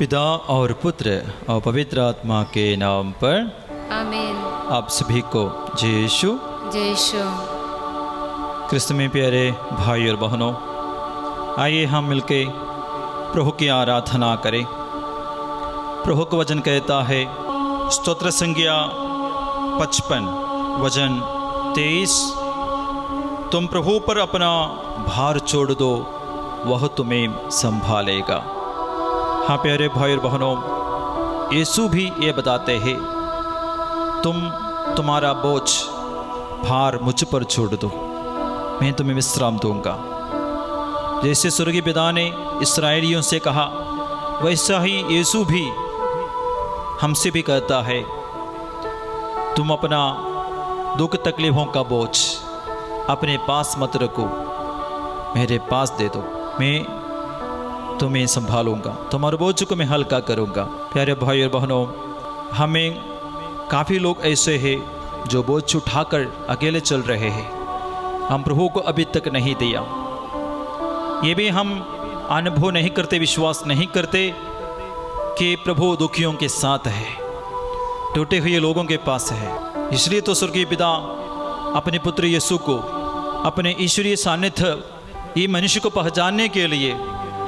पिता और पुत्र और पवित्र आत्मा के नाम पर आमीन। आप सभी को जय यीशु। जय यीशु। क्रिस्त में प्यारे भाई और बहनों, आइए हम मिलके प्रभु की आराधना करें। प्रभु का वचन कहता है, स्तोत्र संज्ञा 55 वचन 23, तुम प्रभु पर अपना भार छोड़ दो, वह तुम्हें संभालेगा। हाँ प्यारे भाई और बहनों, यीशु भी ये बताते हैं, तुम्हारा बोझ भार मुझ पर छोड़ दो, मैं तुम्हें विश्राम दूंगा। जैसे स्वर्गीय पिता ने इस्राएलियों से कहा, वैसा ही यीशु भी हमसे भी कहता है, तुम अपना दुख तकलीफों का बोझ अपने पास मत रखो, मेरे पास दे दो, मैं तुम्हें संभालूंगा, तुम्हारे बोझ को मैं हल्का करूंगा। प्यारे भाई और बहनों, हमें काफ़ी लोग ऐसे हैं जो बोझ उठाकर अकेले चल रहे हैं। हम प्रभु को अभी तक नहीं दिया, ये भी हम अनुभव नहीं करते, विश्वास नहीं करते कि प्रभु दुखियों के साथ है, टूटे हुए लोगों के पास है। इसलिए तो स्वर्गीय पिता अपने पुत्र यीशु को अपने ईश्वरीय सान्निध्य ये मनुष्य को पहचानने के लिए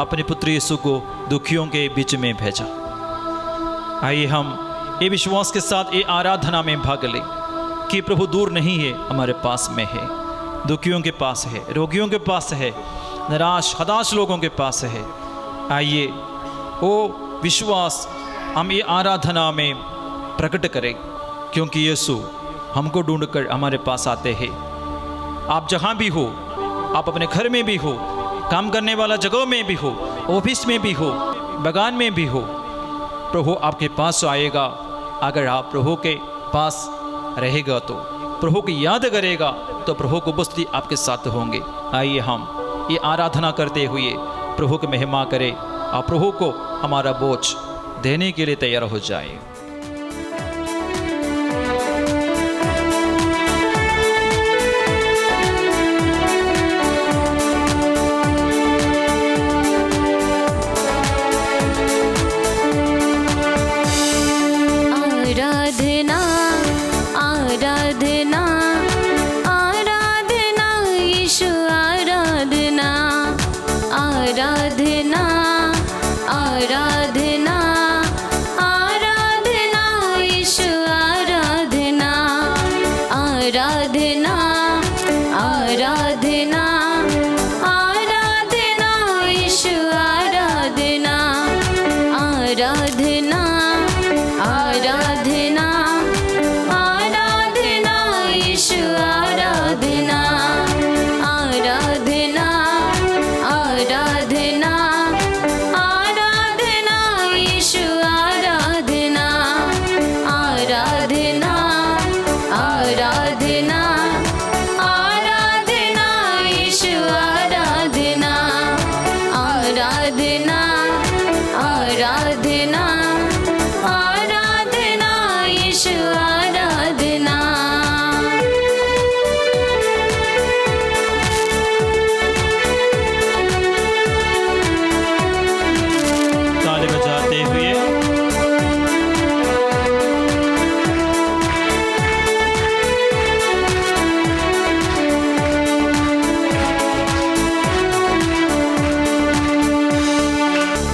अपने पुत्र यीशु को दुखियों के बीच में भेजा। आइए हम ये विश्वास के साथ ये आराधना में भाग लें कि प्रभु दूर नहीं है, हमारे पास में है, दुखियों के पास है, रोगियों के पास है, निराश हताश लोगों के पास है। आइए वो विश्वास हम ये आराधना में प्रकट करें, क्योंकि यीशु हमको ढूंढकर हमारे पास आते हैं। आप जहाँ भी हो, आप अपने घर में भी हो, काम करने वाला जगह में भी हो, ऑफिस में भी हो, बागान में भी हो, प्रभु आपके पास आएगा। अगर आप प्रभु के पास रहेगा तो, प्रभु की याद करेगा तो प्रभु को उपस्थिति आपके साथ होंगे। आइए हम ये आराधना करते हुए प्रभु की महिमा करें और प्रभु को हमारा बोझ देने के लिए तैयार हो जाए।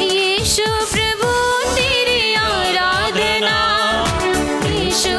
यीशु प्रभु तेरी आराधना, यीशु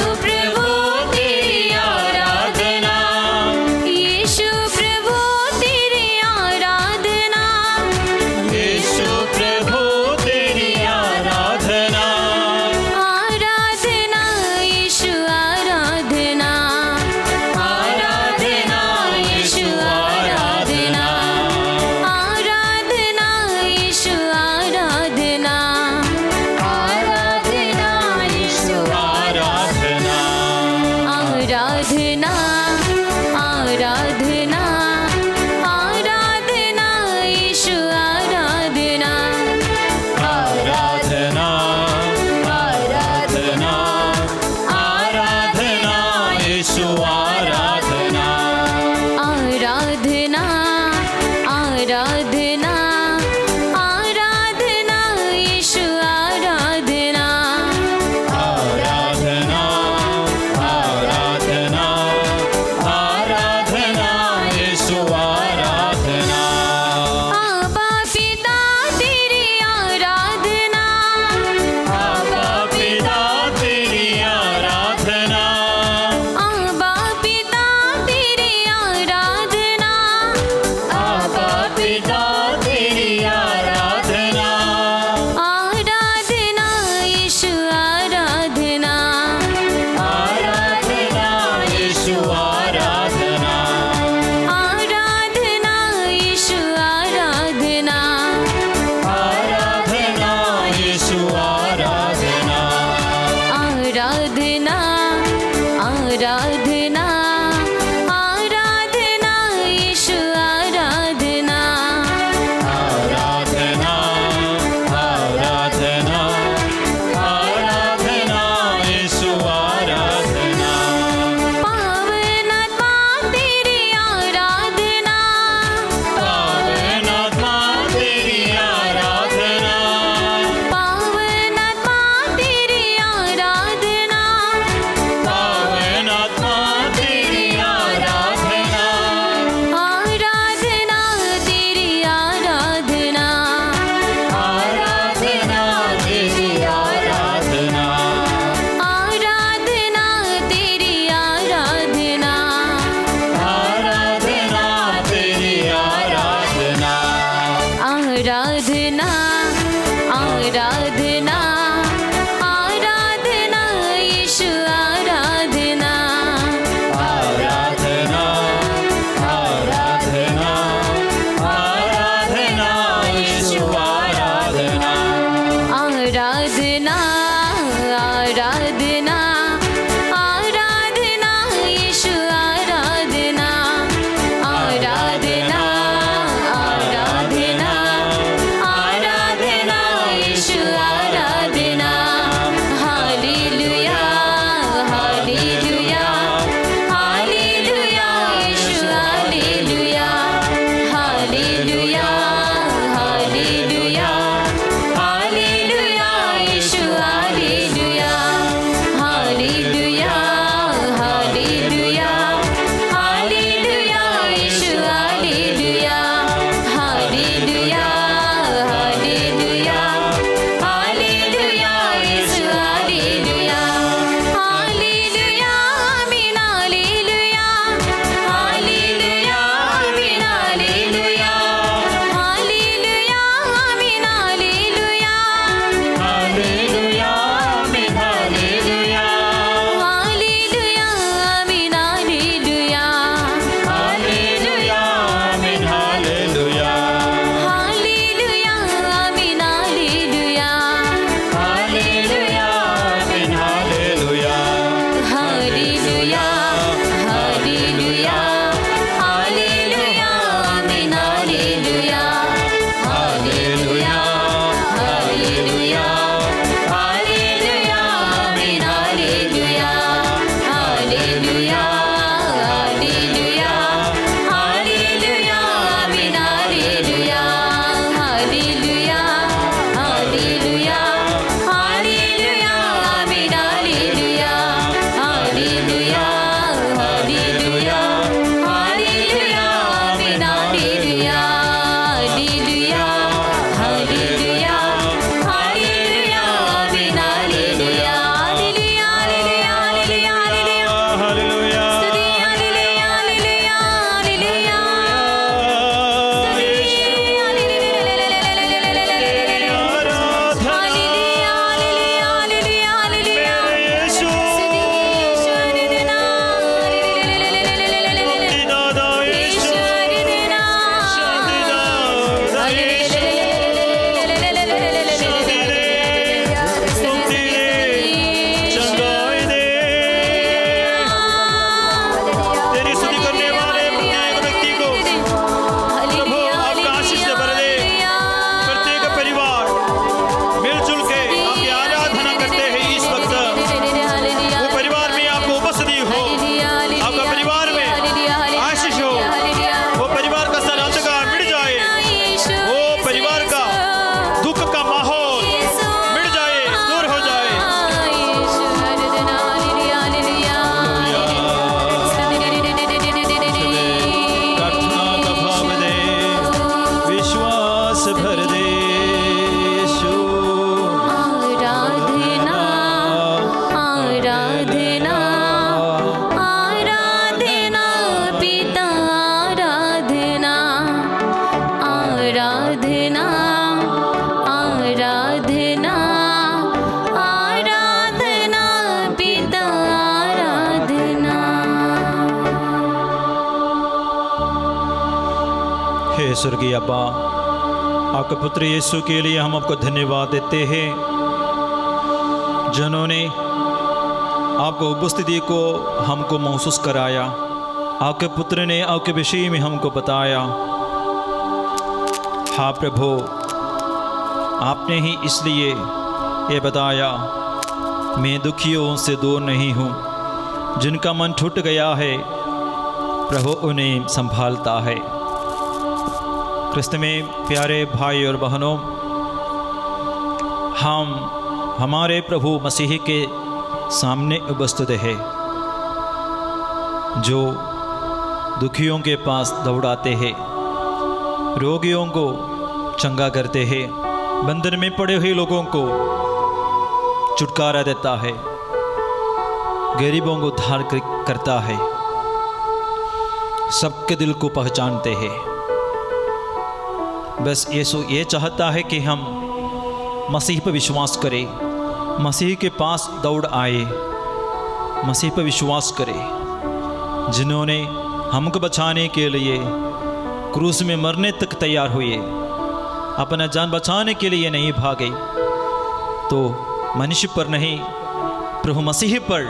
आराधना आराधना आराधना यीशु आराधना आराधना आराधना आराधना यीशु आराधना आराधना आराधना आराधना यीशु आराधना आराधना आराधना आराधना यीशु आराधना हालेलुया हालेलुया हालेलुया यीशु हालेलुया हालेलुया हालेलुया हालेलुया यीशु हालेलुया हालेलुया हालेलुया हालेलुया यीशु हालेलुया हालेलुया हालेलुया हालेलुया यीशु हालेलुया हालेलुया आमीन हालेलुया हालेलुया आमीन हालेलुया हालेलुया आमीन हालेलुया हालेलुया आमीन हालेलुया हालेलुया आमीन हालेलुया हालेलुया आमीन हालेलुया हालेलुया आमीन हालेलुया हालेलुया आमीन हालेलुया हालेलुया हालेलुया हालेलुया आमीन हालेलुया हालेलुया हालेलुया हालेलुया आमीन हालेलुया हालेलुया हालेलुया हालेलुया आमीन हालेलुया हालेलुया हालेलुया हालेलुया आमीन हालेलुया हालेलुया हालेलुया हालेलुया आमीन हालेलुया हालेलुया हालेलुया हालेलुया आमीन हालेलुया हालेलुया हालेलुया हालेलुया हालेलुया स्तुति हालेलुया हालेलुया हालेलुया हालेलुया हालेलुया हालेलुया हालेलुया यीशु आराधना दादा यीशु चंगाई दे तेरी स्तुति करने वाले प्रत्येक व्यक्ति को प्रभु आपका आशीष से भर दे। प्रत्येक परिवार मिलजुल के आपकी आराधना करते हैं इस वक्त। वो परिवार में आपको उपस्थिति हो, आपका परिवार में आशीष हो, वो परिवार का सारा अंधकार मिट जाए, वो परिवार का दुख का माहौल मिट जाए, दूर हो जाए। प्रार्थना का भाव दे, विश्वास भर दे यीशु। आराधना आराधना आराधना पिता आराधना आराधना आराधना आराधना पिता आराधना। हे स्वर्गीय अब्बा, आपके पुत्र यीशु के लिए हम आपको धन्यवाद देते हैं, जिन्होंने आपको उपस्थिति को हमको महसूस कराया। आपके पुत्र ने आपके विषय में हमको बताया। हाँ प्रभु, आपने ही इसलिए ये बताया, मैं दुखियों से दूर नहीं हूँ। जिनका मन टूट गया है प्रभु उन्हें संभालता है। क्रिस्त में प्यारे भाई और बहनों, हम हमारे प्रभु मसीह के सामने उपस्थित है, जो दुखियों के पास दौड़ाते हैं, रोगियों को चंगा करते हैं, बंधन में पड़े हुए लोगों को छुटकारा देता है, गरीबों को उद्धार करता है, सबके दिल को पहचानते हैं। बस यीशु ये चाहता है कि हम मसीह पर विश्वास करें, मसीह के पास दौड़ आए, मसीह पर विश्वास करें, जिन्होंने हमको बचाने के लिए क्रूस में मरने तक तैयार हुए, अपना जान बचाने के लिए नहीं भागे। तो मनुष्य पर नहीं, प्रभु मसीह पर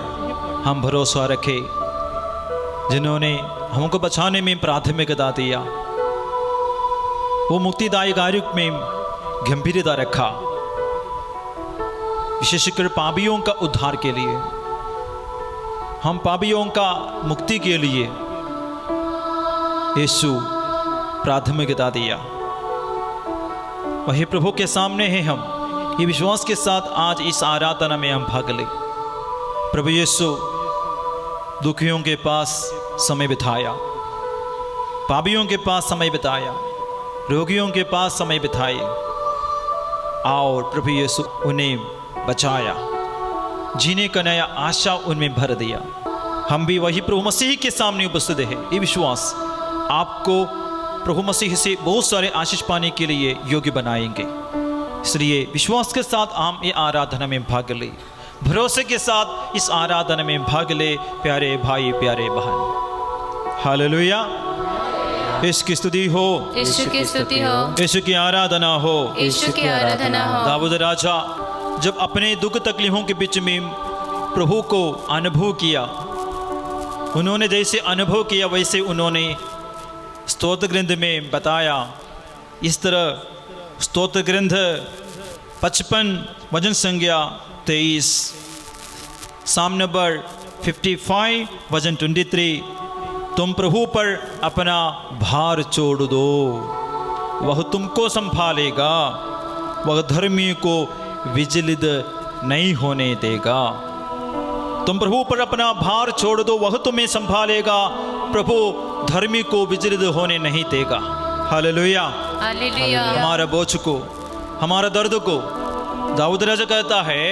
हम भरोसा रखें, जिन्होंने हमको बचाने में प्राथमिकता दिया, वो मुक्तिदायक कार्य में गंभीरता रखा, विशेषकर पापियों का उद्धार के लिए, हम पापियों का मुक्ति के लिए यीशु प्राथमिकता दिया। वही प्रभु के सामने है हम ये विश्वास के साथ आज इस आराधना में हम भाग ले। प्रभु यीशु दुखियों के पास समय बिताया, पापियों के पास समय बिताया, रोगियों के पास समय बिताए, और प्रभु यीशु उन्हें बचाया, जीने का नया आशा उनमें भर दिया। हम भी वही प्रभु मसीह के सामने उपस्थित है। ये विश्वास आपको प्रभु मसीह से बहुत सारे आशीष पाने के लिए योग्य बनाएंगे। इसलिए विश्वास के साथ हम ये आराधना में भाग ले, भरोसे के साथ इस आराधना में भाग ले, प्यारे भाई प्यारे बहन। हालेलुया, यीशु की स्तुति हो, यीशु की स्तुति हो, यीशु की आराधना हो, यीशु की आराधना हो। दाऊद राजा जब अपने दुख तकलीफों के बीच में प्रभु को अनुभव किया, उन्होंने जैसे अनुभव किया वैसे उन्होंने स्तोत्र ग्रंथ में बताया। इस तरह स्तोत्र ग्रंथ 55 वचन संख्या 23, साम नंबर 55 वचन 23, तुम प्रभु पर अपना भार छोड़ दो, वह तुमको संभालेगा, वह धर्मी को विचलित नहीं होने देगा। तुम प्रभु पर अपना भार छोड़ दो, वह तुम्हें संभालेगा, प्रभु धर्मी को विचलित होने नहीं देगा। Hallelujah, hallelujah. हमारा बोझ को, हमारा दर्द को दाऊद राजा कहता है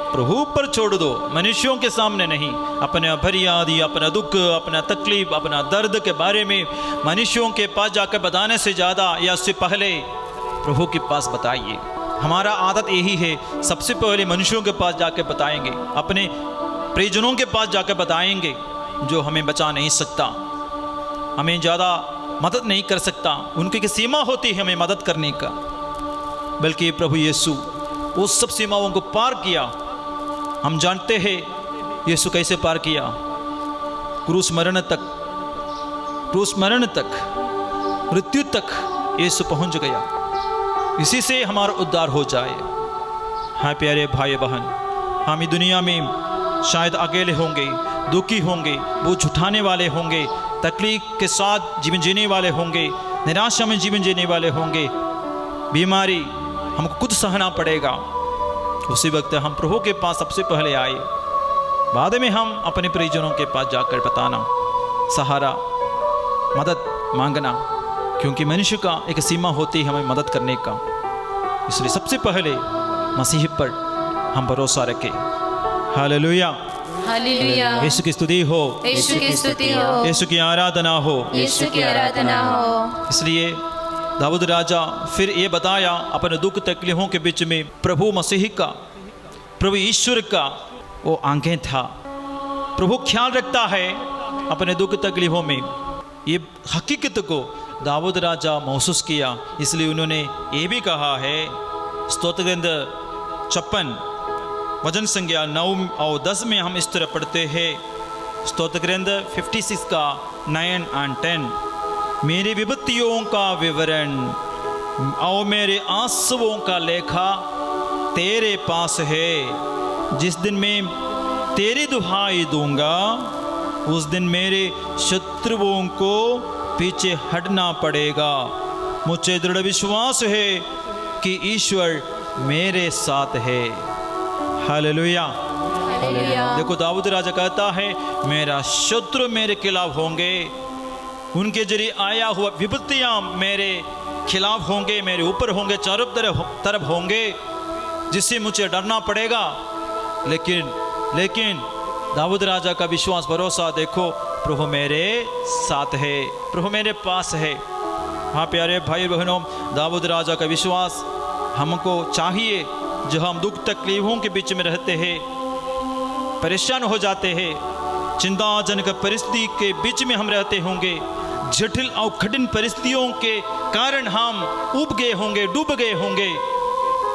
प्रभु पर छोड़ दो, मनुष्यों के सामने नहीं। अपने फरियादी, अपना दुख, अपना तकलीफ, अपना दर्द के बारे में मनुष्यों के पास जाकर बताने से ज़्यादा या उससे पहले प्रभु के पास बताइए। हमारा आदत यही है, सबसे पहले मनुष्यों के पास जाकर बताएंगे, अपने परिजनों के पास जाकर बताएंगे, जो हमें बचा नहीं सकता, हमें ज़्यादा मदद नहीं कर सकता, उनकी एक सीमा होती है हमें मदद करने का। बल्कि प्रभु यीशु उस सब सीमाओं को पार किया। हम जानते हैं यीशु कैसे पार किया, क्रूस मरण तक, क्रूस मरण तक, मृत्यु तक यीशु पहुंच गया। इसी से हमारा उद्धार हो जाए। हाँ प्यारे भाई बहन, हम इस दुनिया में शायद अकेले होंगे, दुखी होंगे, बोझ उठाने वाले होंगे, तकलीफ के साथ जीवन जीने वाले होंगे, निराशा में जीवन जीने वाले होंगे, बीमारी हमको खुद सहना पड़ेगा। उसी वक्त हम प्रभु के पास सबसे पहले आए, बाद में हम अपने परिजनों के पास जाकर बताना, सहारा, मदद मांगना, क्योंकि मनुष्य का एक सीमा होती है हमें मदद करने का। इसलिए सबसे पहले मसीह पर हम भरोसा रखें। हालेलुया, हालेलुया। यीशु की स्तुति हो, यीशु की स्तुति हो, यीशु की आराधना हो, यीशु की आराधना हो। इसलिए दाऊद राजा फिर ये बताया अपने दुख तकलीफों के बीच में प्रभु मसीह का, प्रभु ईश्वर का वो आंखें था। प्रभु ख्याल रखता है अपने दुख तकलीफों में। ये हकीकत को दाऊद राजा महसूस किया, इसलिए उन्होंने ये भी कहा है, स्तोत्र ग्रंथ 56 वचन संख्या 9 और 10 में हम इस तरह पढ़ते हैं। स्तोत्र ग्रंथ 56 का 9 और 10, मेरी विपत्तियों का विवरण और मेरे आंसुओं का लेखा तेरे पास है। जिस दिन मैं तेरी दुहाई दूंगा, उस दिन मेरे शत्रुओं को पीछे हटना पड़ेगा। मुझे दृढ़ विश्वास है कि ईश्वर मेरे साथ है। Hallelujah, hallelujah. देखो दाऊद राजा कहता है, मेरा शत्रु मेरे खिलाफ होंगे, उनके जरिए आया हुआ विपत्तियां मेरे खिलाफ होंगे, मेरे ऊपर होंगे, चारों तरफ होंगे, जिससे मुझे डरना पड़ेगा। लेकिन दाऊद राजा का विश्वास भरोसा देखो, प्रभु मेरे साथ है, प्रभु मेरे पास है। हाँ प्यारे भाई बहनों, दाऊद राजा का विश्वास हमको चाहिए। जो हम दुख तकलीफों के बीच में रहते हैं, परेशान हो जाते हैं, चिंताजनक परिस्थिति के बीच में हम रहते होंगे, जटिल और कठिन परिस्थितियों के कारण हम उब गए होंगे, डूब गए होंगे,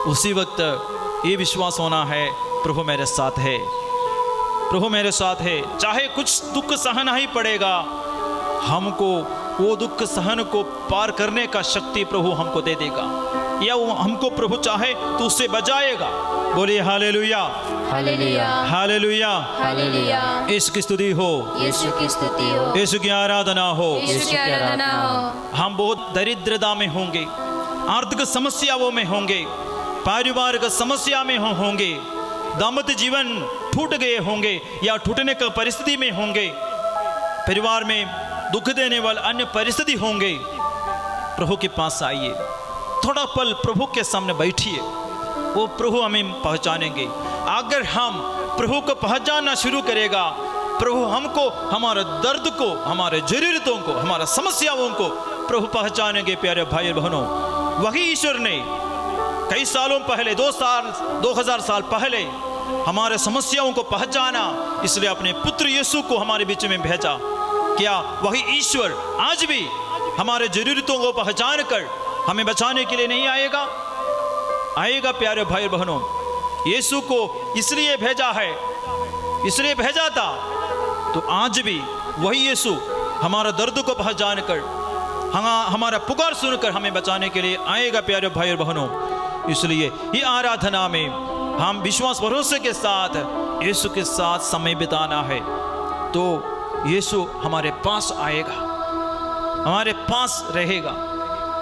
उसी वक्त ये विश्वास होना है, प्रभु मेरे साथ है, प्रभु मेरे साथ है। चाहे कुछ दुख सहना ही पड़ेगा, हमको वो दुख सहन को पार करने का शक्ति प्रभु हमको दे देगा, या वो हमको प्रभु चाहे तो उससे बचाएगा। बोलिए हालेलुया, हालेलुया, हालेलुया, हालेलुया। यीशु की स्तुति हो, यीशु की स्तुति हो, यीशु की आराधना हो। यीशु की आराधना हो। हम बहुत दरिद्रता में होंगे, आर्थिक समस्याओं में होंगे, पारिवारिक समस्या में होंगे, दाम्पत्य जीवन टूट गए होंगे या टूटने का परिस्थिति में होंगे, परिवार में दुख देने वाले अन्य परिस्थिति होंगे। प्रभु के पास आइए, थोड़ा पल प्रभु के सामने बैठिए, वो प्रभु हमें पहचानेंगे। अगर हम प्रभु को पहचानना शुरू करेगा, प्रभु हमको, हमारे दर्द को, हमारे जरूरतों को, हमारे समस्याओं को प्रभु पहचानेंगे। प्यारे भाई बहनों, वही ईश्वर ने कई सालों पहले, 2000 साल पहले हमारे समस्याओं को पहचाना, इसलिए अपने पुत्र यीशु को हमारे बीच में भेजा। क्या वही ईश्वर आज भी हमारे जरूरतों को पहचान कर हमें बचाने के लिए नहीं आएगा? आएगा प्यारे भाई बहनों। यीशु को इसलिए भेजा है, इसलिए भेजा था, तो आज भी वही यीशु हमारा दर्द को पहचान कर, हमारा पुकार सुनकर हमें बचाने के लिए आएगा प्यारे भाई बहनों। इसलिए ये आराधना में हम विश्वास भरोसे के साथ यीशु के साथ समय बिताना है, तो यीशु हमारे पास आएगा, हमारे पास रहेगा,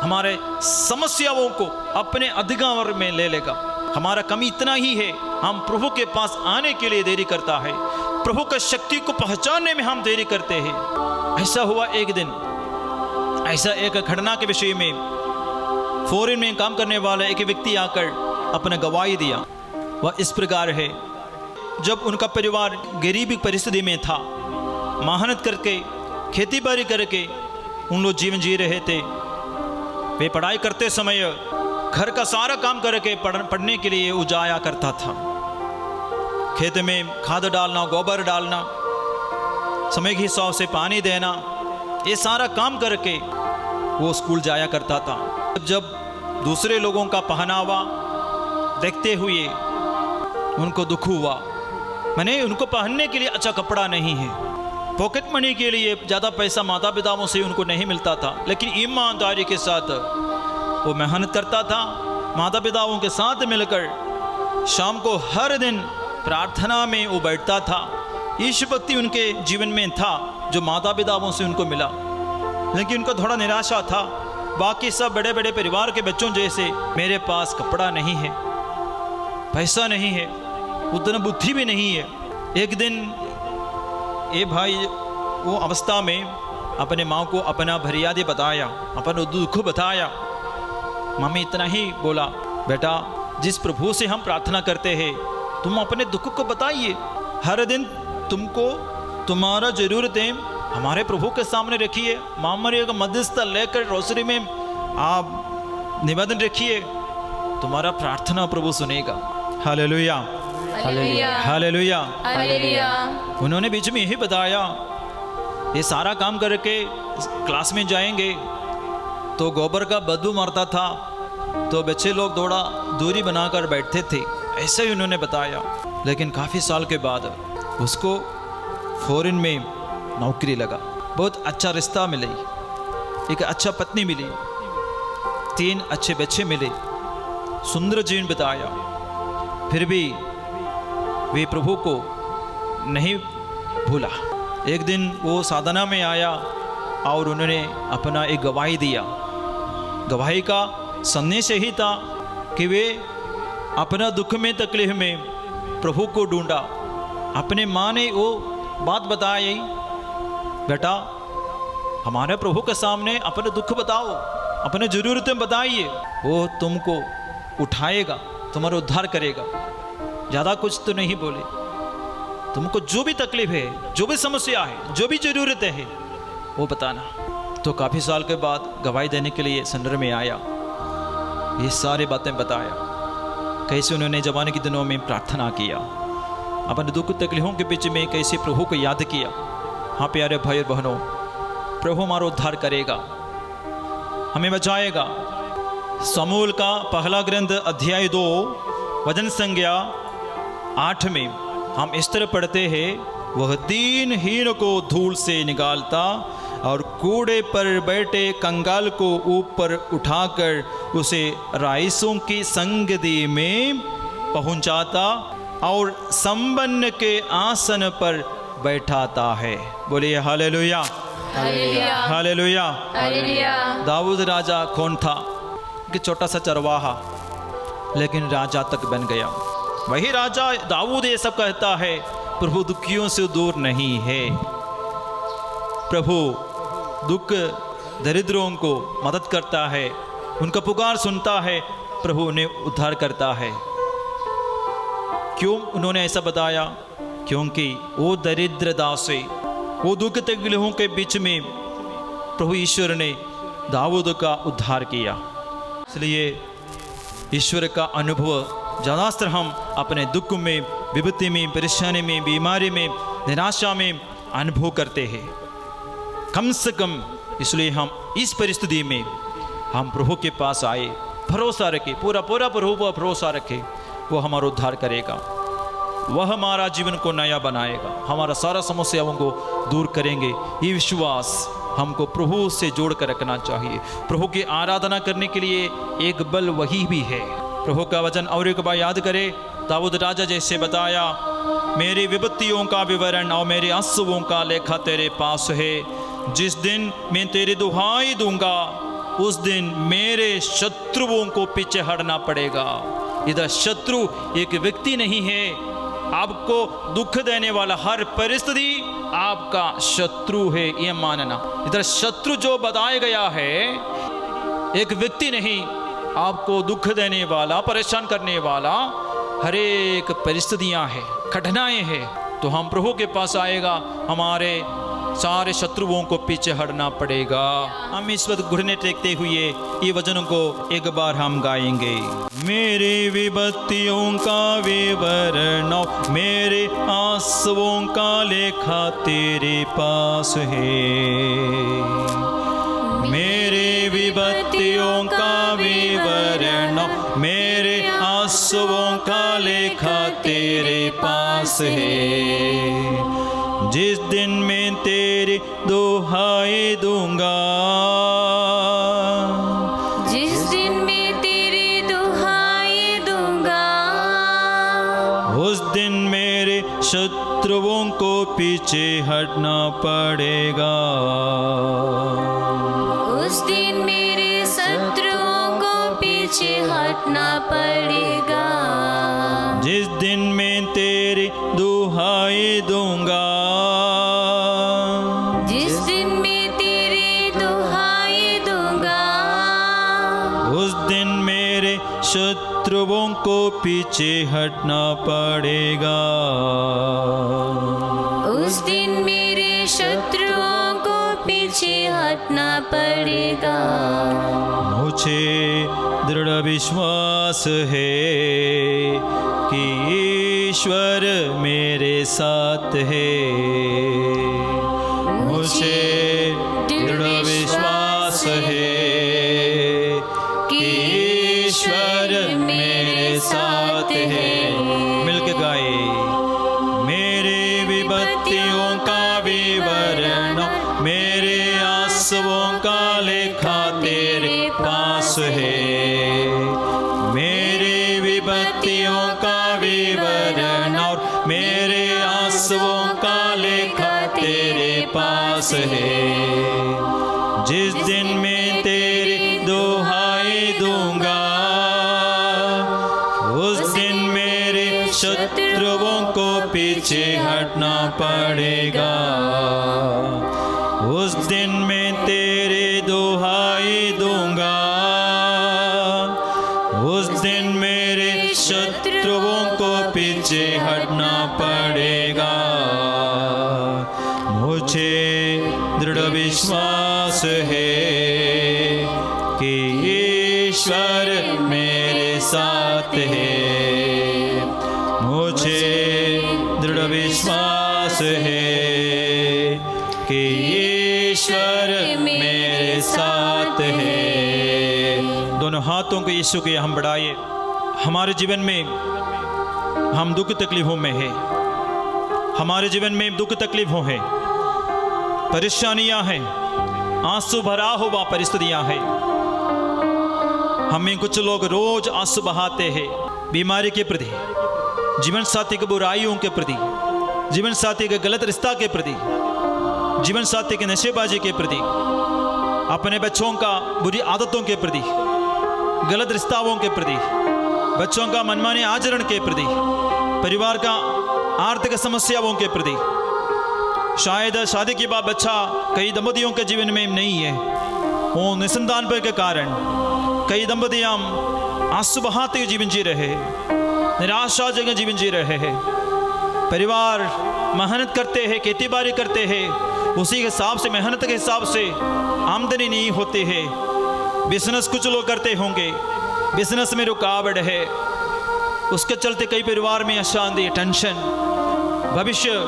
हमारे समस्याओं को अपने अधिकार में ले लेगा। हमारा कमी इतना ही है, हम प्रभु के पास आने के लिए देरी करता है, प्रभु का शक्ति को पहचानने में हम देरी करते हैं। ऐसा हुआ एक दिन, ऐसा एक घटना के विषय में फॉरेन में काम करने वाला एक व्यक्ति आकर अपने गवाही दिया। वह इस प्रकार है, जब उनका परिवार गरीबी परिस्थिति में था, मेहनत करके खेती बाड़ी करके उन लोग जीवन जी रहे थे। वे पढ़ाई करते समय घर का सारा काम करके पढ़ने के लिए उजाया करता था। खेत में खाद डालना, गोबर डालना, समय के हिसाब से पानी देना, ये सारा काम करके वो स्कूल जाया करता था। जब दूसरे लोगों का पहनावा देखते हुए उनको दुख हुआ, मैंने उनको पहनने के लिए अच्छा कपड़ा नहीं है, पॉकेट मनी के लिए ज़्यादा पैसा माता पिताओं से उनको नहीं मिलता था, लेकिन ईमानदारी के साथ वो मेहनत करता था। माता पिताओं के साथ मिलकर शाम को हर दिन प्रार्थना में वो बैठता था। ईश्वर भक्ति उनके जीवन में था जो माता पिताओं से उनको मिला, लेकिन उनको थोड़ा निराशा था। बाकी सब बड़े बड़े परिवार के बच्चों जैसे मेरे पास कपड़ा नहीं है, पैसा नहीं है, उतना बुद्धि भी नहीं है। एक दिन ये भाई वो अवस्था में अपने माँ को अपना फरियाद बताया, अपना दुख बताया। मम्मी इतना ही बोला, बेटा जिस प्रभु से हम प्रार्थना करते हैं, तुम अपने दुख को बताइए। हर दिन तुमको तुम्हारा जरूरतें हमारे प्रभु के सामने रखिए, मामरी का मध्यस्थ लेकर रोसरी में आप निवेदन रखिए, तुम्हारा प्रार्थना प्रभु सुनेगा। हालेलुया, हालेलुया, हालेलुया, हालेलुया। उन्होंने बीच में यही बताया, ये सारा काम करके क्लास में जाएंगे तो गोबर का बदबू मारता था, तो बच्चे लोग थोड़ा दूरी बनाकर बैठते थे, ऐसे ही उन्होंने बताया। लेकिन काफ़ी साल के बाद उसको फॉरेन में नौकरी लगा, बहुत अच्छा रिश्ता मिले, एक अच्छा पत्नी मिली, 3 अच्छे बच्चे मिले, सुंदर जीवन बताया। फिर भी वे प्रभु को नहीं भूला। एक दिन वो साधना में आया और उन्होंने अपना एक गवाही दिया। गवाही का संदेश यही था कि वे अपना दुख में तकलीफ में प्रभु को ढूंढा। अपने माँ ने वो बात बताई, बेटा हमारे प्रभु के सामने अपने दुख बताओ, अपने ज़रूरतें बताइए, वो तुमको उठाएगा, तुम्हारा उद्धार करेगा। ज़्यादा कुछ तो नहीं बोले, तुमको जो भी तकलीफ है, जो भी समस्या है, जो भी ज़रूरतें हैं वो बताना। तो काफ़ी साल के बाद गवाही देने के लिए सेंटर में आया, ये सारी बातें बताया, कैसे उन्होंने जवानी के दिनों में प्रार्थना किया, अपने दुख तकलीफों के बीच में कैसे प्रभु को याद किया। हाँ प्यारे भाई और बहनों, प्रभु हमारा उद्धार करेगा, हमें बचाएगा। समूएल का पहला ग्रंथ अध्याय 2 वचन संज्ञा 8 में हम इस तरह पढ़ते हैं, वह दीनहीन को धूल से निकालता और कूड़े पर बैठे कंगाल को ऊपर उठाकर उसे राइसों की संगति में पहुंचाता और संपन्न के आसन पर बैठाता है। बोलिए हालेलुया, हालेलुया, हालेलुया। हालेलुया। दाऊद राजा कौन था? कि छोटा सा चरवाहा, लेकिन राजा तक बन गया। वही राजा दाऊद ये सब कहता है, प्रभु दुखियों से दूर नहीं है। प्रभु दुख दरिद्रों को मदद करता है, उनका पुकार सुनता है, प्रभु उन्हें उद्धार करता है। क्यों उन्होंने ऐसा बताया? क्योंकि वो दरिद्र दासे, वो दुख तकलीफों के बीच में प्रभु ईश्वर ने दाऊद का उद्धार किया। इसलिए ईश्वर का अनुभव ज़्यादातर हम अपने दुख में, विपत्ति में, परेशानी में, बीमारी में, निराशा में अनुभव करते हैं। कम से कम इसलिए हम इस परिस्थिति में हम प्रभु के पास आए, भरोसा रखे, पूरा प्रभु पर भरोसा रखे, वो हमारा उद्धार करेगा, वह हमारा जीवन को नया बनाएगा, हमारा सारा समस्याओं को दूर करेंगे। ये विश्वास हमको प्रभु से जोड़ कर रखना चाहिए। प्रभु की आराधना करने के लिए एक बल वही भी है। प्रभु का वचन और एक बार याद करें, दाऊद राजा जैसे बताया, मेरी विपत्तियों का विवरण और मेरे आंसुओं का लेखा तेरे पास है। जिस दिन मैं तेरी दुहाई दूंगा, उस दिन मेरे शत्रुओं को पीछे हटना पड़ेगा। इधर शत्रु एक व्यक्ति नहीं है, आपको दुख देने वाला हर परिस्थिति आपका शत्रु है, ये मानना। इधर शत्रु जो बताया गया है एक व्यक्ति नहीं, आपको दुख देने वाला, परेशान करने वाला हर एक परिस्थितियां हैं, कठिनाइयां हैं। तो हम प्रभु के पास आएगा, हमारे सारे शत्रुओं को पीछे हटना पड़ेगा। हम इस वक्त घुटने टेकते हुए ये वचनों को एक बार हम गाएंगे। मेरे विपत्तियों का विवरण, मेरे आंसुओं का लेखा तेरे पास है। मेरे विपत्तियों का विवरण, मेरे आंसुओं का लेखा तेरे पास है। जिस दिन मैं तेरी दुहाई दूंगा, जिस दिन मैं तेरी दुहाई दूंगा, उस दिन मेरे शत्रुओं को पीछे हटना पड़ेगा। उस दिन मेरे शत्रुओं को पीछे हटना पड़ेगा। जिस दिन मैं तेरी दुहाई दूंगा, जिस दिन मैं तेरी दुहाई दूंगा, उस दिन मेरे शत्रुओं को पीछे हटना पड़ेगा। उस दिन मेरे शत्रुओं को पीछे हटना पड़ेगा। मुझे दृढ़ विश्वास है कि ईश्वर मेरे साथ है। मुझे दृढ़ विश्वास है कि ईश्वर मेरे साथ है। मिलके गाए, मेरे विपत्तियों का विवरण, मेरे आंसुओं का लेखा तेरे पास है। मेरे विपत्तियों का विवरण और मेरे आंसुओं का लेखा तेरे पास है। जिस दिन मैं तेरी दुहाई दूंगा, उस दिन मेरे शत्रुओं को पीछे हटना पड़ेगा। उस दिन मैं तेरी दुहाई दूंगा, उस दिन मेरे शत्रुओं को पीछे हटना पड़ेगा। मुझे दृढ़ विश्वास है कि ईश्वर मेरे साथ है। मुझे दृढ़ विश्वास है कि ईश्वर मेरे साथ है। दोनों हाथों को यीशु के हम बढ़ाइए। हमारे जीवन में हम दुख तकलीफों में है, हमारे जीवन में दुख तकलीफों है, परेशानियां हैं, आंसू भरा हुआ परिस्थितियां हैं। हमें कुछ लोग रोज आंसू बहाते हैं बीमारी के प्रति, जीवन साथी की बुराइयों के प्रति, जीवन साथी के गलत रिश्ता के प्रति, जीवन साथी के नशेबाजी के प्रति, अपने बच्चों का बुरी आदतों के प्रति, गलत रिश्ताओं के प्रति, बच्चों का मनमानी आचरण के प्रति, परिवार का आर्थिक समस्याओं के प्रति। शायद शादी के बाद बच्चा कई दंपतियों के जीवन में नहीं है, वो निसंतान पर के कारण कई दंपतियां आंसू बहाते हुए जीवन जी रहे, निराशा जगह जीवन जी रहे हैं। परिवार मेहनत करते हैं, खेती बाड़ी करते हैं, उसी के हिसाब से, मेहनत के हिसाब से आमदनी नहीं होती है। बिजनेस कुछ लोग करते होंगे, बिजनेस में रुकावट है, उसके चलते कई परिवार में अशांति, टेंशन, भविष्य,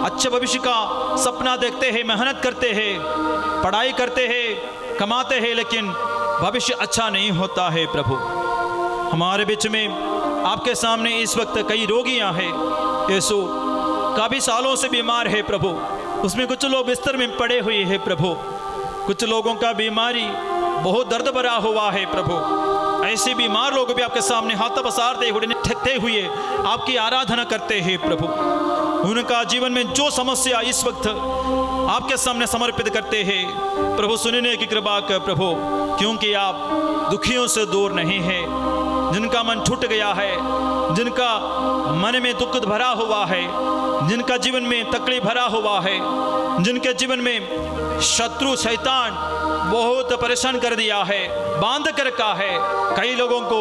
अच्छे भविष्य का सपना देखते हैं, मेहनत करते हैं, पढ़ाई करते हैं, कमाते हैं, लेकिन भविष्य अच्छा नहीं होता है। प्रभु, हमारे बीच में आपके सामने इस वक्त कई रोगियां हैं यीशु, काफ़ी सालों से बीमार है प्रभु। उसमें कुछ लोग बिस्तर में पड़े हुए हैं प्रभु, कुछ लोगों का बीमारी बहुत दर्द भरा हुआ है प्रभु। ऐसे बीमार लोग भी आपके सामने हाथ पसारते हुए, ठकते हुए आपकी आराधना करते हैं प्रभु। उनका जीवन में जो समस्या इस वक्त आपके सामने समर्पित करते हैं प्रभु, सुनने की कृपा कर प्रभु, क्योंकि आप दुखियों से दूर नहीं है। जिनका मन टूट गया है, जिनका मन में दुख भरा हुआ है, जिनका जीवन में तकलीफ भरा हुआ है, जिनके जीवन में शत्रु शैतान बहुत परेशान कर दिया है, बांध कर रखा है। कई लोगों को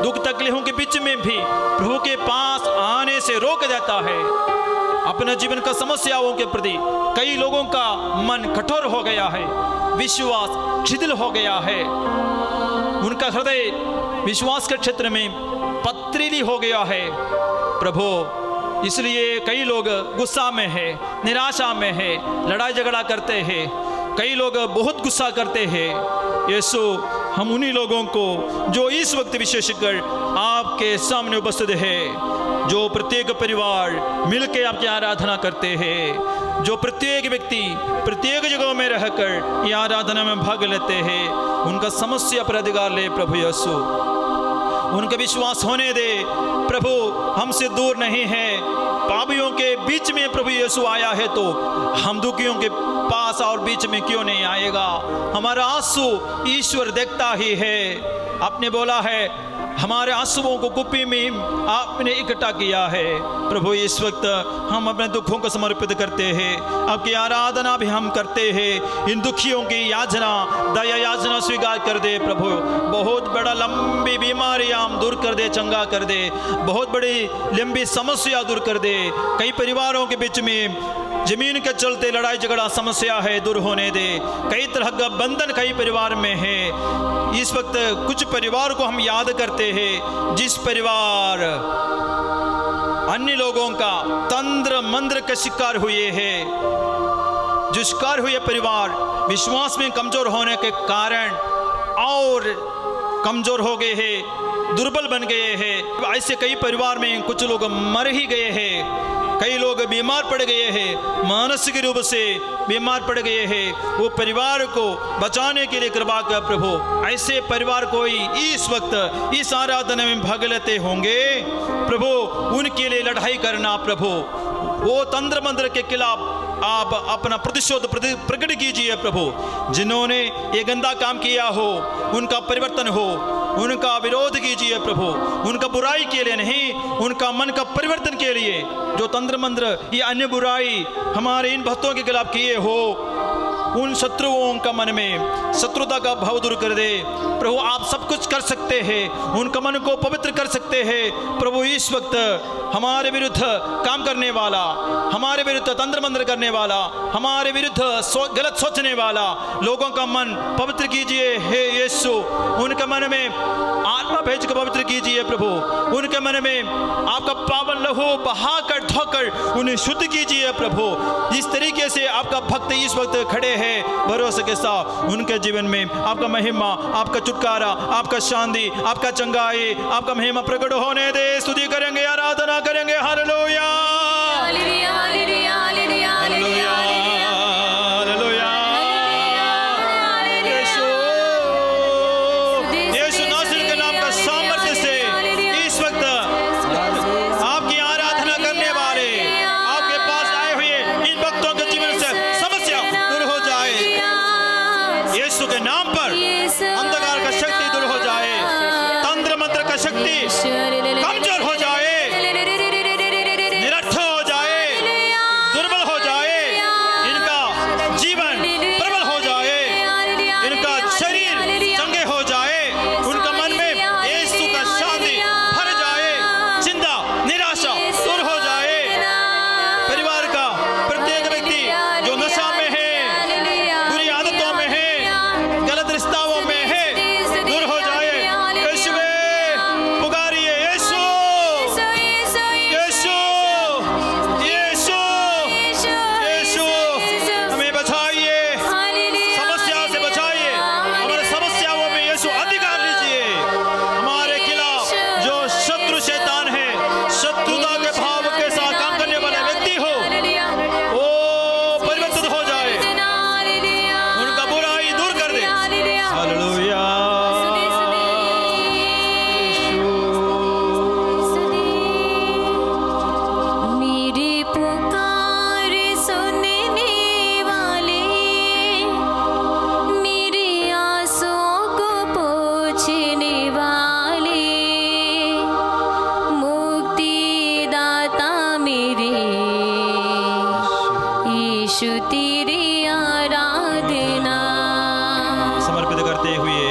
दुख तकलीफों के बीच में भी प्रभु के पास आने से रोक देता है। अपने जीवन का समस्याओं के प्रति कई लोगों का मन कठोर हो गया है, विश्वास शिथिल हो गया है, उनका हृदय विश्वास के क्षेत्र में पथरीली हो गया है प्रभु। इसलिए कई लोग गुस्सा में है, निराशा में है, लड़ाई झगड़ा करते हैं, कई लोग बहुत गुस्सा करते हैं। यीशु, हम उन्हीं लोगों को जो इस वक्त विशेषकर आपके सामने उपस्थित है, जो प्रत्येक परिवार मिलकर आपकी आराधना करते हैं, जो प्रत्येक व्यक्ति प्रत्येक जगह में रहकर ये आराधना में भाग लेते हैं, उनका समस्या पर अधिकार ले प्रभु यीशु। उनका विश्वास होने दे प्रभु, हमसे दूर नहीं है, पापियों के बीच में प्रभु यीशु आया है तो हम दुखियों के पास और बीच में क्यों नहीं आएगा। हमारा आंसू ईश्वर देखता ही है। आपने बोला है हमारे आंसुओं को कुप्पी में आपने इकट्ठा किया है प्रभु। इस वक्त हम अपने दुखों को समर्पित करते हैं, आपकी आराधना भी हम करते हैं। इन दुखियों की याचना, दया याचना स्वीकार कर दे प्रभु। बहुत बड़ा लंबी बीमारियां हम दूर कर दे, चंगा कर दे। बहुत बड़ी लंबी समस्या दूर कर दे। कई परिवारों के बीच में जमीन के चलते लड़ाई झगड़ा समस्या है, दूर होने दे। कई तरह का बंधन कई परिवार में है। इस वक्त कुछ परिवार को हम याद करते हैं, जिस परिवार अन्य लोगों का तंत्र मंत्र का शिकार हुए हैं, जो शिकार हुए परिवार विश्वास में कमजोर होने के कारण और कमजोर हो गए हैं, दुर्बल बन गए हैं। ऐसे कई परिवार में कुछ लोग मर ही गए हैं, कई लोग बीमार पड़ गए हैं, मानसिक रूप से बीमार पड़ गए हैं। वो परिवार को बचाने के लिए कृपा कर प्रभु। ऐसे परिवार कोई इस वक्त इस आराधना में भाग लेते होंगे प्रभु, उनके लिए लड़ाई करना प्रभु। वो तंत्र मंत्र के खिलाफ आप अपना प्रतिशोध प्रकट कीजिए प्रभु। जिन्होंने ये गंदा काम किया हो उनका परिवर्तन हो, उनका विरोध कीजिए प्रभु। उनका बुराई के लिए नहीं, उनका मन का परिवर्तन के लिए। जो तंत्र मंत्र ये अन्य बुराई हमारे इन भक्तों के खिलाफ किए हो उन शत्रुओं का मन में शत्रुता का भाव दूर कर दे प्रभु। आप सब कुछ कर सकते हैं, उनका मन को पवित्र कर सकते हैं प्रभु। इस वक्त हमारे विरुद्ध काम करने वाला, हमारे विरुद्ध तंत्र मंत्र करने वाला, हमारे विरुद्ध गलत सोचने वाला लोगों का मन पवित्र कीजिए हे यीशु। उनके मन में आत्मा भेज कर पवित्र कीजिए प्रभु। उनके मन में आपका पावन लहू बहाकर धोकर उन्हें शुद्ध कीजिए प्रभु। जिस तरीके से आपका भक्त इस वक्त खड़े हैं भरोसे के साथ, उनके जीवन में आपका महिमा, आपका छुटकारा, आपका शांति, आपका चंगाई, आपका महिमा प्रकट होने दे। स्तुति करेंगे, आराधना करेंगे। हालेलुया हालेलुया हालेलुया हालेलुया हालेलुया हालेलुया। यीशु यीशु नासरी के नाम का सामर्थ्य से इस वक्त आपकी आराधना करने वाले आपके पास आए हुए इन भक्तों के जीवन से समस्या दूर हो जाए। यीशु के नाम पर अंधकार का शक्ति दूर हो जाए, तंत्र मंत्र का शक्ति कमजोर हो जाए, निरर्थ हो जाए, दुर्बल हो जाए, इनका जीवन प्रबल हो जाए, इनका शरीर चंगे हो जाए, उनका मन में यीशु का शांति भर जाए, चिंता निराशा दूर हो जाए। परिवार का प्रत्येक व्यक्ति जो नशा में है, बुरी आदतों में है, गलत रिश्ताओं में है, दूर हो जाए। यीशुवे पुकारिए, यीशु यीशु यीशु यीशु हमें बचाइए, समस्या से बचाइए। हमारे समस्याओं में यीशु अधिकार लीजिए। हमारे खिलाफ जो शत्रु शैतान है, शत्रुता के भाव के साथ काम करने वाले व्यक्ति हो, वो परिवर्तित हो जाए, उनका बुराई दूर कर दे। हालेलुया। मेरी पुकार सुनने वाले, मेरी आंसुओं को पोंछने वाले, मुक्तिदाता मेरे यीशु तेरी आराधना। समर्पित करते हुए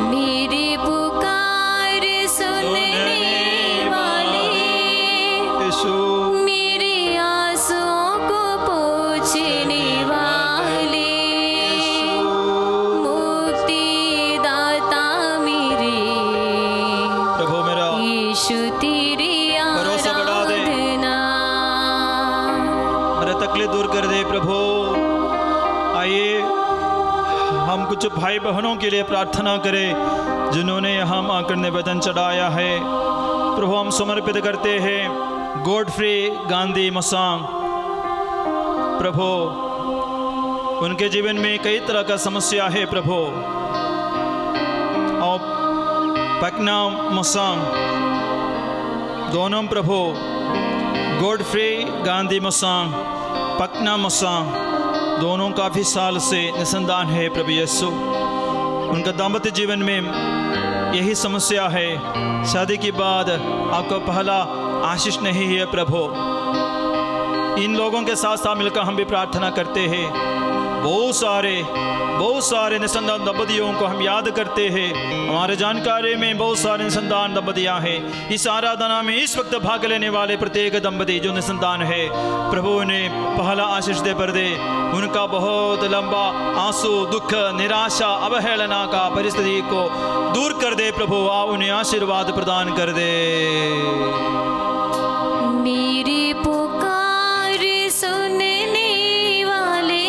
मेरी पुकार सुनने वाले, यीशु मेरी आंसुओं को पोंछने वाले, मुक्तिदाता मेरे प्रभु मेरा यीशु तेरी भरोसा बढ़ा दे। आराधना। मेरे तकलीफ दूर कर दे प्रभु। आइए हम कुछ भाई बहनों के लिए प्रार्थना करें जिन्होंने यहाँ आकर निवेदन चढ़ाया है। प्रभु हम समर्पित करते हैं गॉडफ्री गांधी मसांग। प्रभु उनके जीवन में कई तरह का समस्या है प्रभु। और पकना मसांग दोनों प्रभु, गॉडफ्री गांधी मसांग, पकना मसांग दोनों काफ़ी साल से निसंतान है प्रभु यीशु। उनका दाम्पत्य जीवन में यही समस्या है, शादी के बाद आपका पहला आशीष नहीं है प्रभु। इन लोगों के साथ साथ मिलकर हम भी प्रार्थना करते हैं। बहुत सारे निसंतान दंपतियों को हम याद करते हैं। हमारे जानकारी में बहुत सारे निसंतान दंपतियां हैं। इस आराधना में इस वक्त भाग लेने वाले प्रत्येक दंपति जो निसंतान है प्रभु ने पहला आशीष दे पर दे। उनका बहुत लंबा आंसू, दुख, निराशा, अवहेलना का परिस्थिति को दूर कर दे प्रभु। आप उन्हें आशीर्वाद प्रदान कर दे। मेरी पुकार सुनने वाले,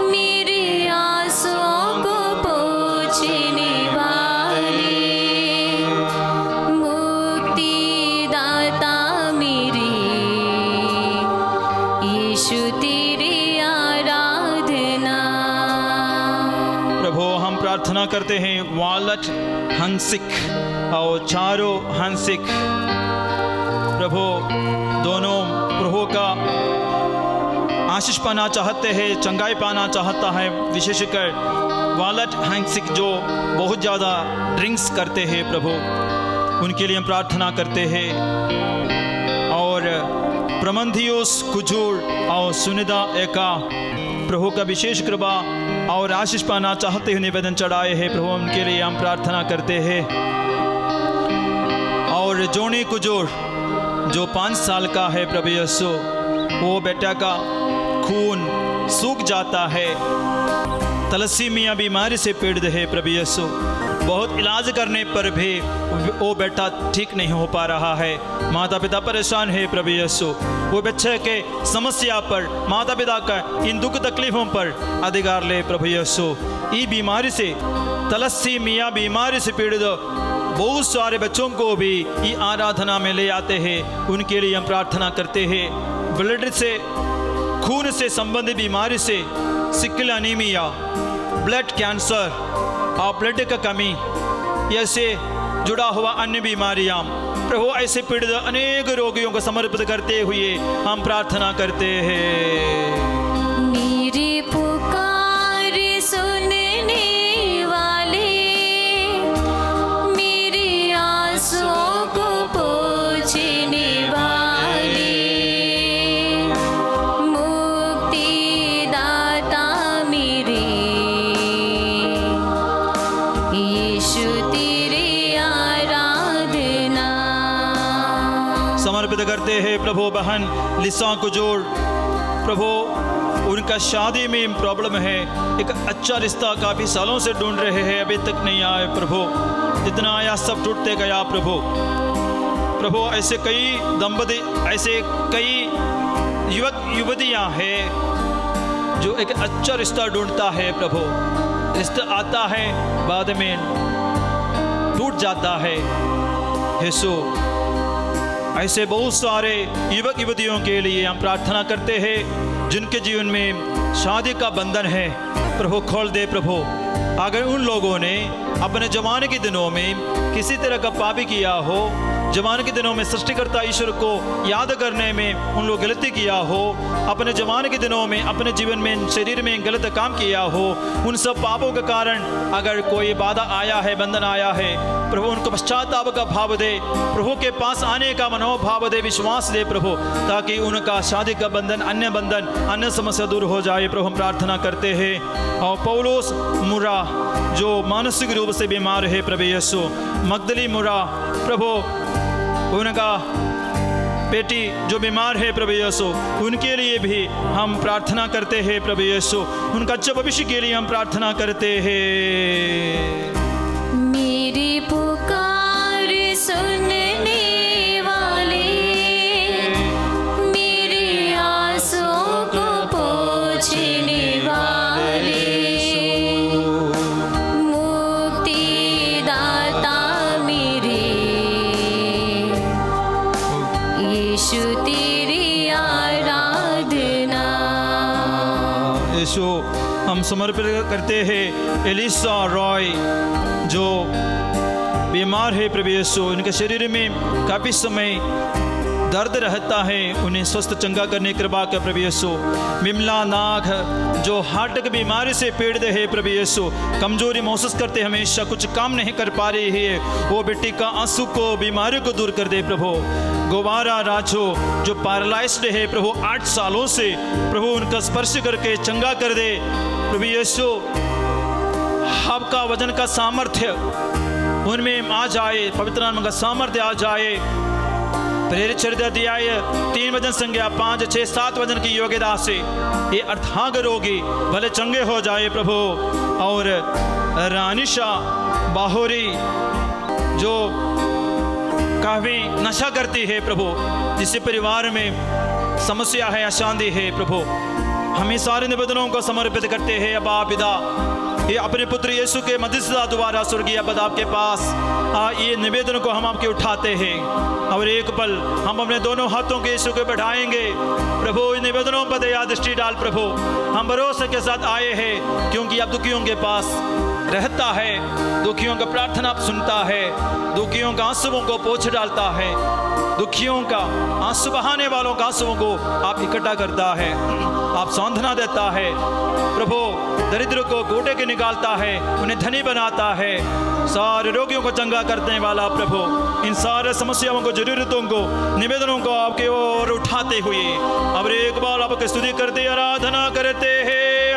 मेरी आंसुओं को पोंछने वाले, मुक्तिदाता मेरे यीशु तेरी आराधना। प्रभु हम प्रार्थना करते हैं वालट हंसिक और चारो हंसिक प्रभु दोनों प्रभु का आशीष पाना चाहते हैं, चंगाई पाना चाहता है। विशेषकर वालट हंसिक जो बहुत ज़्यादा ड्रिंक्स करते हैं प्रभु, उनके लिए हम प्रार्थना करते हैं। और प्रमंधियोस कुजूर और सुनिदा एका प्रभु का विशेष कृपा और आशीष पाना चाहते हुए निवेदन चढ़ाए हैं प्रभु, उनके लिए हम प्रार्थना करते हैं। और जोनी कुजोर जो 5 साल का है प्रभु यीशु, वो बेटा का खून सूख जाता है, तलसीमिया बीमारी से पीड़ित है प्रभु यीशु। बहुत इलाज करने पर भी वो बेटा ठीक नहीं हो पा रहा है, माता पिता परेशान है प्रभु यीशु। वो बच्चे के समस्या पर, माता पिता का इन दुख तकलीफों पर अधिकार ले प्रभु यीशु। ये बीमारी से, तलसीमिया बीमारी से पीड़ित बहुत सारे बच्चों को भी ये आराधना में ले आते हैं, उनके लिए हम प्रार्थना करते हैं। ब्लड से, खून से संबंधित बीमारी से, सिकल एनीमिया, ब्लड कैंसर और ब्लड का कमी, ऐसे जुड़ा हुआ अन्य बीमारियां, प्रभु ऐसे पीड़ित अनेक रोगियों को समर्पित करते हुए हम प्रार्थना करते हैं। मेरी पुकार सुनने वाले, मेरी आंसुओं को पोंछने वाले, मुक्तिदाता मेरे, यीशु तेरी आराधना समर्पित करते हैं प्रभु। बहन लिसा को जोड़ प्रभु, उनका शादी में प्रॉब्लम है, एक अच्छा रिश्ता काफ़ी सालों से ढूंढ रहे हैं, अभी तक नहीं आए प्रभु। जितना आया सब टूटते गया प्रभु। प्रभु ऐसे कई दंपति, ऐसे कई युवक युवतियाँ हैं जो एक अच्छा रिश्ता ढूंढता है प्रभु। रिश्ता आता है, बाद में टूट जाता है यीशु। ऐसे बहुत सारे युवक युवतियों के लिए हम प्रार्थना करते हैं जिनके जीवन में शादी का बंधन है, प्रभु खोल दे प्रभु। अगर उन लोगों ने अपने जवानी के दिनों में किसी तरह का पापी किया हो, जवानी के दिनों में सृष्टिकर्ता ईश्वर को याद करने में उन लोग गलती किया हो, अपने जवानी के दिनों में अपने जीवन में, शरीर में गलत काम किया हो, उन सब पापों के कारण अगर कोई बाधा आया है, बंधन आया है, प्रभु उनको पश्चाताप का भाव दे, प्रभु के पास आने का मनोभाव दे, विश्वास दे प्रभु, ताकि उनका शादी का बंधन, अन्य समस्या दूर हो जाए प्रभु। हम प्रार्थना करते हैं। और पौलोस मुरा जो मानसिक रूप से बीमार है प्रभु यीशु, मगदली मुरा प्रभु, उनका बेटी जो बीमार है प्रभु यीशु, उनके लिए भी हम प्रार्थना करते हैं प्रभु यीशु। उनका अच्छा भविष्य के लिए हम प्रार्थना करते हैं। मेरी पुकार सुनने वाले, मेरे आंसुओं को पोंछने वाले, मुक्तिदाता मेरे, यीशु तेरी आराधना। यीशु हम समर्पित करते हैं एलिसा रॉय जो बीमार है प्रभु यीशु, उनके शरीर में काफ़ी समय दर्द रहता है, उन्हें स्वस्थ चंगा करने की कृपा कर प्रभु यीशु। बिमला नाग जो हार्ट की बीमारी से पीड़ित है प्रभु यीशु, कमजोरी महसूस करते हमेशा कुछ काम नहीं कर पा रही है, वो बेटी का आंसू को, बीमारी को दूर कर दे प्रभु। गोवारा राजो जो पैरालाइज्ड है प्रभु 8 सालों से, प्रभु उनका स्पर्श करके चंगा कर दे प्रभु यीशु। आपका वजन का सामर्थ्य उनमें आ जाए, पवित्र आत्मा का सामर्थ्य आ जाए। प्रेरित चरित्र अध्याय 3 वजन संज्ञा 5, 6, 7 वजन की योग्यता से ये अर्धांग रोगी भले चंगे हो जाए प्रभु। और रानिशा बाहोरी जो काफ़ी नशा करती है प्रभु, जिससे परिवार में समस्या है, अशांति है प्रभु, हम सारे निवेदनों को समर्पित करते हैं। अब आप पिता, ये अपने पुत्र यीशु के मध्यस्थता द्वारा स्वर्गीय पद आपके पास ये निवेदन को हम आपके उठाते हैं। और एक पल हम अपने दोनों हाथों के यीशु के बढ़ाएंगे प्रभु, इन निवेदनों पर दया दृष्टि डाल प्रभु। हम भरोसे के साथ आए हैं क्योंकि आप दुखियों के पास रहता है, दुखियों का प्रार्थना आप सुनता है, दुखियों का आंसुओं को पोंछ डालता है, दुखियों का आंसू बहाने वालों का आंसुओं को आप इकट्ठा करता है, आप सांत्वना देता है प्रभु। दरिद्र को गोटे के निकालता है, उन्हें धनी बनाता है, सारे रोगियों को चंगा करने वाला प्रभु। इन सारे समस्याओं को, जरूरतों को, निवेदनों को आपके ओर उठाते हुए अब एक बार आपकी स्तुति करते, आराधना करते हैं।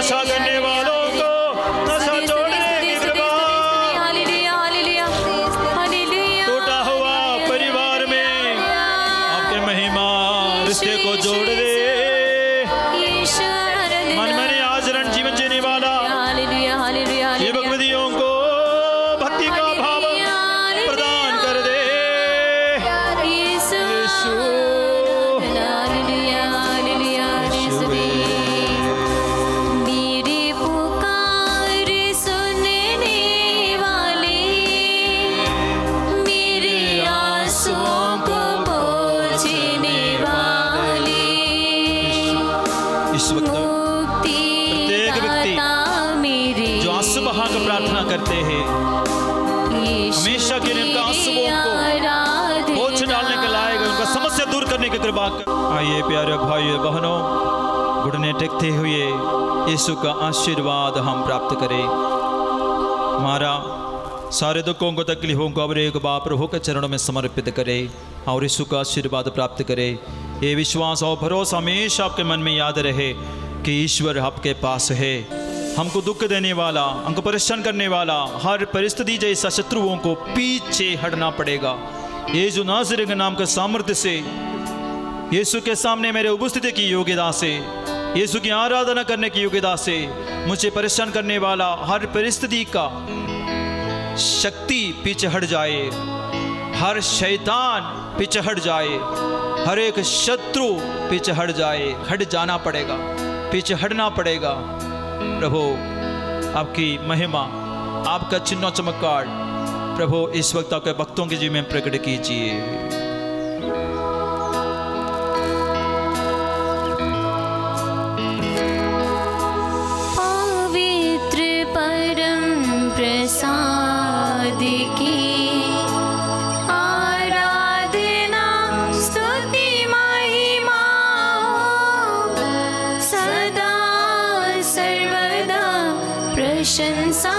नशा करने वालों को नशा छोड़ने की कृपा, हालेलुया हालेलुया हालेलुया टूटा हुआ परिवार में आपके महिमा रिश्ते को जोड़ दे। यीशु मन में आचरण जीवन जीने वाला हालेलुया हालेलुया ये भक्तियों को भक्ति का भाव प्रदान कर दे। यीशु हालेलुया हालेलुया यीशुवे मेरी पुकार सुनने वाले मेरे आंसुओं को पोंछने वाले इस वक्त मुक्ति प्रत्येक व्यक्ति दाता मेरे जो आंसू बहा कर प्रार्थना करते हैं, हमेशा के लिए उनका आंसुओं को पोंछ डालने के लायक उनका समस्या दूर करने की कृपा कर। आइए प्यारे भाइयों बहनों, घुटने टेकते हुए यीशु का आशीर्वाद हम प्राप्त करें। हमारा सारे दुखों को तकलीफों को अब एक बार प्रभु के चरणों में समर्पित करें और यीशु का आशीर्वाद प्राप्त करें। ये विश्वास और भरोसा हमेशा आपके मन में याद रहे कि ईश्वर आपके पास है। हमको दुख देने वाला, हमको परेशान करने वाला हर परिस्थिति जैसा शत्रुओं को पीछे हटना पड़ेगा। यीशु नाज़री के नाम के सामर्थ्य से, यीशु के सामने मेरे उपस्थिति की योग्यता से, यीशु की आराधना करने की योग्यता से मुझे परेशान करने वाला हर परिस्थिति का शक्ति पीछे हट जाए, हर शैतान पीछे हट जाए, हर एक शत्रु पीछे हट जाए। हट जाना पड़ेगा, पीछे हटना पड़ेगा। प्रभु आपकी महिमा, आपका चिन्ह चमत्कार प्रभु इस वक्त आपके भक्तों के जीवन में प्रकट कीजिए। पवित्र परम प्रसाद की आराधना स्तुति महिमा सदा सर्वदा प्रशंसा